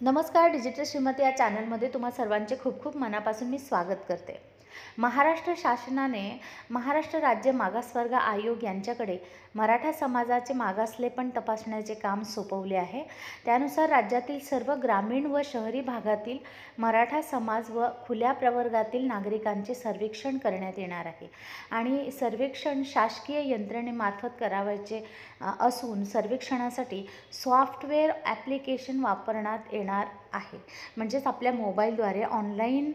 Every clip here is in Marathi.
नमस्कार. डिजिटल श्रीमती या चॅनलमध्ये तुम्हा सर्वांचे खूप खूप मनापासून मी स्वागत करते. महाराष्ट्र शासनाने महाराष्ट्र राज्य मागासवर्ग आयोग यांच्याकडे मराठा समाजाचे मागासलेपण तपासण्याचे काम सोपवले आहे. त्यानुसार राज्यातील सर्व ग्रामीण व शहरी भागातील मराठा समाज व खुल्या प्रवर्गातील नागरिकांचे सर्वेक्षण करण्यात येणार आहे आणि सर्वेक्षण शासकीय यंत्रणेमार्फत करावयाचे असून सर्वेक्षणासाठी सॉफ्टवेअर ॲप्लिकेशन वापरण्यात येणार आहे. म्हणजेच आपल्या मोबाईलद्वारे ऑनलाईन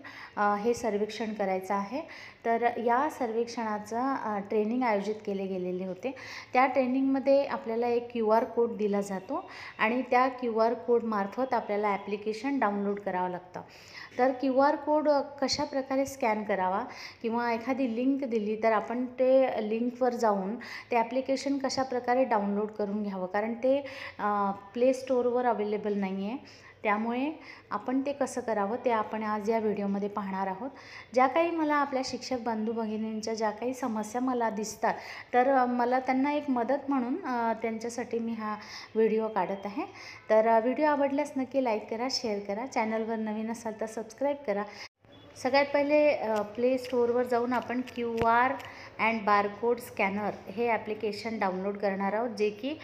हे सर्वेक्षण करायचं आहे. तर या सर्वेक्षणाचं ट्रेनिंग आयोजित केले गेलेले होते. त्या ट्रेनिंगमध्ये आपल्याला एक QR कोड दिला जातो आणि त्या QR कोडमार्फत आपल्याला ॲप्लिकेशन डाउनलोड करावं लागतं. तर QR कोड कशा प्रकारे स्कॅन करावा किंवा एखादी लिंक दिली तर आपण ते लिंकवर जाऊन ते ॲप्लिकेशन कशा प्रकारे डाउनलोड करून घ्यावं, कारण ते प्ले स्टोअरवर अवेलेबल नाही आहे. त्यामुळे आपण ते कसं करावं ते आपण आज या व्हिडिओमध्ये पाहणार आहोत. ज्या काही मला आपल्या शिक्षक बंधू भगिनींच्या ज्या काही समस्या मला दिसतात तर मला त्यांना एक मदत म्हणून त्यांच्यासाठी मी हा व्हिडिओ काढत आहे. तर व्हिडिओ आवडल्यास नक्की लाईक करा, शेअर करा, चॅनलवर नवीन असाल तर सबस्क्राईब करा. सगळ्यात पहिले प्ले स्टोअरवर जाऊन आपण QR अँड बारकोड स्कॅनर हे ॲप्लिकेशन डाउनलोड करणार आहोत, जे की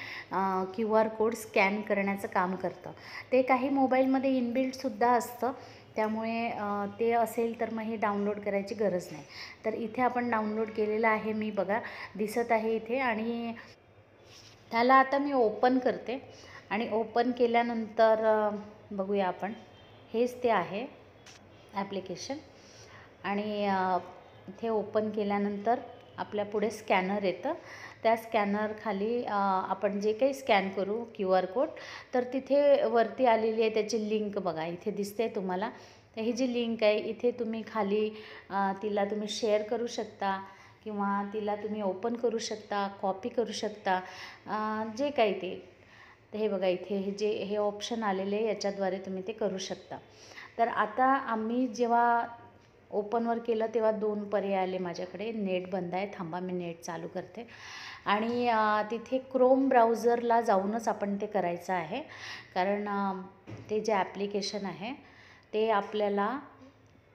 QR कोड स्कॅन करण्याचं काम करतं. ते काही मोबाईलमध्ये इनबिल्टसुद्धा असतं, त्यामुळे ते असेल तर मग हे डाउनलोड करायची गरज नाही. तर इथे आपण डाउनलोड केलेलं आहे, मी बघा दिसत आहे इथे. आणि त्याला आता मी ओपन करते आणि ओपन केल्यानंतर बघूया आपण, हेच ते आहे ॲप्लिकेशन. आणि इथे ओपन केल्यानंतर आपल्या पुढे स्कॅनर येतं. त्या स्कॅनर खाली आपण जे काही स्कॅन करू QR कोड, तर तिथे वरती आलेली आहे त्याची लिंक बघा, इथे दिसते तुम्हाला. तर ही जी लिंक आहे इथे तुम्ही खाली तिला तुम्ही शेअर करू शकता किंवा तिला तुम्ही ओपन करू शकता, कॉपी करू शकता, जे काही ते. तर हे बघा इथे हे ऑप्शन आलेले आहे, याच्याद्वारे तुम्ही ते करू शकता. तर आता आम्ही जेव्हा ओपनवर केलं तेव्हा 2 पर्याय आले माझ्याकडे. नेट बंद आहे, थांबा मी नेट चालू करते. आणि तिथे क्रोम ब्राउझरला जाऊनच आपण ते करायचं आहे, कारण ते जे ॲप्लिकेशन आहे ते आपल्याला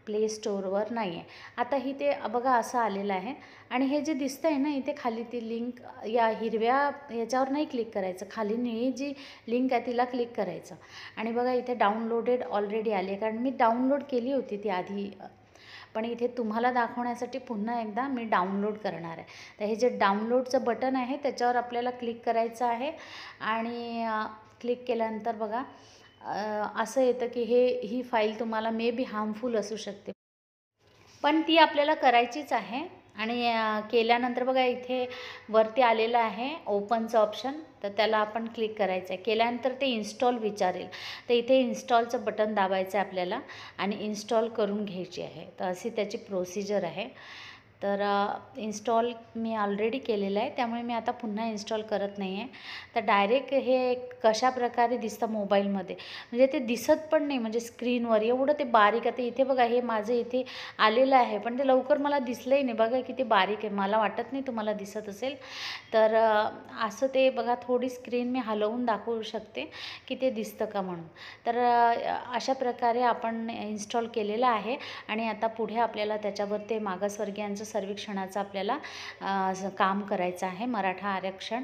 प्ले स्टोअरवर नाही आहे. आता ते बघा असं आलेलं आहे. आणि हे जे दिसतं आहे ना इथे खाली, ती लिंक या हिरव्या ह्याच्यावर नाही क्लिक करायचं, खाली निळी जी लिंक आहे तिला क्लिक करायचं. आणि बघा इथे डाउनलोडेड ऑलरेडी आली, कारण मी डाउनलोड केली होती ती आधी, पण इथे तुम्हाला दाखवण्यासाठी पुन्हा एकदा मी डाउनलोड करणार आहे. तर हे जे डाउनलोडचं बटन आहे त्याच्यावर आपल्याला क्लिक करायचं आहे. आणि क्लिक केल्यानंतर बघा असं येतं की ही फाईल तुम्हाला मे बी हार्मफुल असू शकते, पण ती आपल्याला करायचीच आहे. आणि केल्यानंतर बघा इथे वरती आलेलं आहे ओपनचं ऑप्शन, तर त्याला आपण क्लिक करायचं आहे. केल्यानंतर ते इन्स्टॉल विचारेल, तर इथे इन्स्टॉलचं बटन दाबायचं आहे आपल्याला आणि इन्स्टॉल करून घ्यायची आहे. तर अशी त्याची प्रोसिजर आहे. तर इन्स्टॉल मी ऑलरेडी केलेलं आहे, त्यामुळे मी आता पुन्हा इन्स्टॉल करत नाही आहे. तर डायरेक्ट हे कशा प्रकारे दिसतं मोबाईलमध्ये, म्हणजे ते दिसत पण नाही, म्हणजे स्क्रीनवर एवढं ते बारीक आहे. इथे बघा हे माझं इथे आलेलं आहे, पण ते लवकर मला दिसलंही नाही. बघा किती बारीक आहे, मला वाटत नाही तुम्हाला दिसत असेल. तर असं ते बघा, थोडी स्क्रीन मी हलवून दाखवू शकते की ते दिसतं का म्हणून. तर अशा प्रकारे आपण इन्स्टॉल केलेलं आहे. आणि आता पुढे आपल्याला त्याच्यावर ते मागासवर्गीयांचं सर्वेक्षणाचं आपल्याला काम करायचं आहे मराठा आरक्षण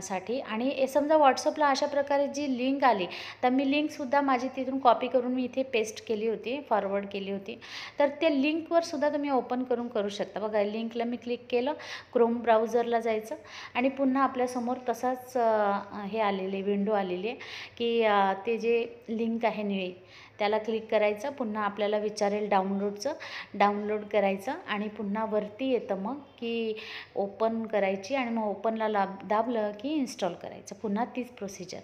साठी. आणि समजा व्हॉट्सअपला अशा प्रकारे जी लिंक आली, तर मी लिंकसुद्धा माझी तिथून कॉपी करून मी इथे पेस्ट केली होती, फॉरवर्ड केली होती. तर त्या लिंकवर सुद्धा तुम्ही ओपन करू शकता. बघा लिंकला मी क्लिक केलं, क्रोम ब्राउझरला जायचं आणि पुन्हा आपल्यासमोर तसाच हे आलेले विंडो आलेली आहे की ते जे लिंक आहे निळी, त्याला क्लिक करायचं. पुन्हा आपल्याला विचारेल डाउनलोड करायचं आणि पुन्हा वरती येतं मग की ओपन करायची आणि मग ओपनला दाबलं की इन्स्टॉल करायचं. पुन्हा तीच प्रोसिजर.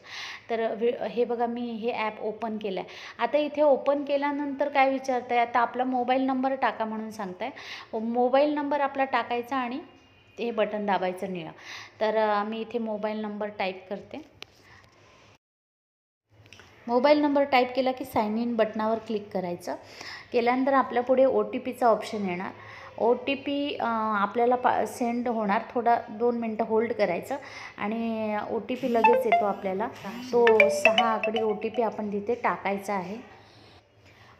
तर हे बघा मी हे ॲप ओपन केलं आहे. आता इथे ओपन केल्यानंतर काय विचारतं आहे, आता आपला मोबाईल नंबर टाका म्हणून सांगत आहे. मोबाईल नंबर आपला टाकायचा आणि ते बटन दाबायचं निळं. तर मी इथे मोबाईल नंबर टाईप करते. मोबाईल नंबर टाईप केला की साइन इन बटनावर क्लिक करायचं. केल्यानंतर आपल्या पुढे OTPचा ऑप्शन येणार. OTP आपल्याला सेंड होणार. थोडा 2 मिनटं होल्ड करायचं आणि OTP लगेच येतो आपल्याला. तो 6 आकडी OTP आपण तिथे टाकायचा आहे.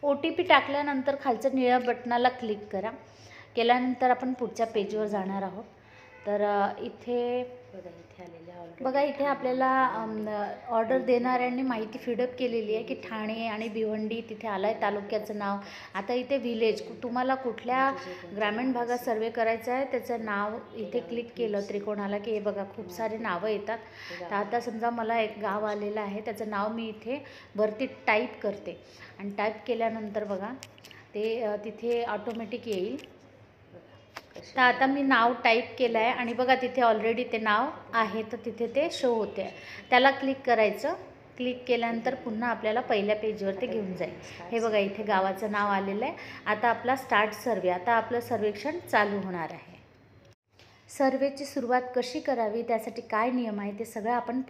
OTP टाकल्यानंतर खालचं निळ्या बटनाला क्लिक करा. केल्यानंतर आपण पुढच्या पेजवर जाणार आहोत. तर इथे बघा, इथे आपल्याला ऑर्डर देणाऱ्यांनी माहिती फीडअप केलेली आहे की ठाणे आणि भिवंडी तिथे आलं आहे तालुक्याचं नाव. आता इथे विलेज, तुम्हाला कुठल्या ग्रामीण भागात सर्वे करायचं आहे त्याचं नाव इथे क्लिक केलं त्रिकोणाला की हे बघा खूप सारे नावं येतात. तर आता समजा मला एक गाव आलेलं आहे, त्याचं नाव मी इथे वरती टाईप करते आणि टाईप केल्यानंतर बघा ते तिथे ऑटोमॅटिक येईल. तर आता मी नाव टाईप केलं आहे आणि बघा तिथे ऑलरेडी ते नाव आहे, तर तिथे ते शो होते. त्याला क्लिक करायचं. क्लिक केल्यानंतर पुन्हा आपल्याला पहिल्या पेजवर ते घेऊन जाईल. हे बघा इथे गावाचं नाव आलेलं आहे. आता आपला स्टार्ट सर्वे, आता आपलं सर्वेक्षण चालू होणार आहे. सर्वेची सुरुवात कशी करावी, त्यासाठी काय नियम आहे ते सगळं आपण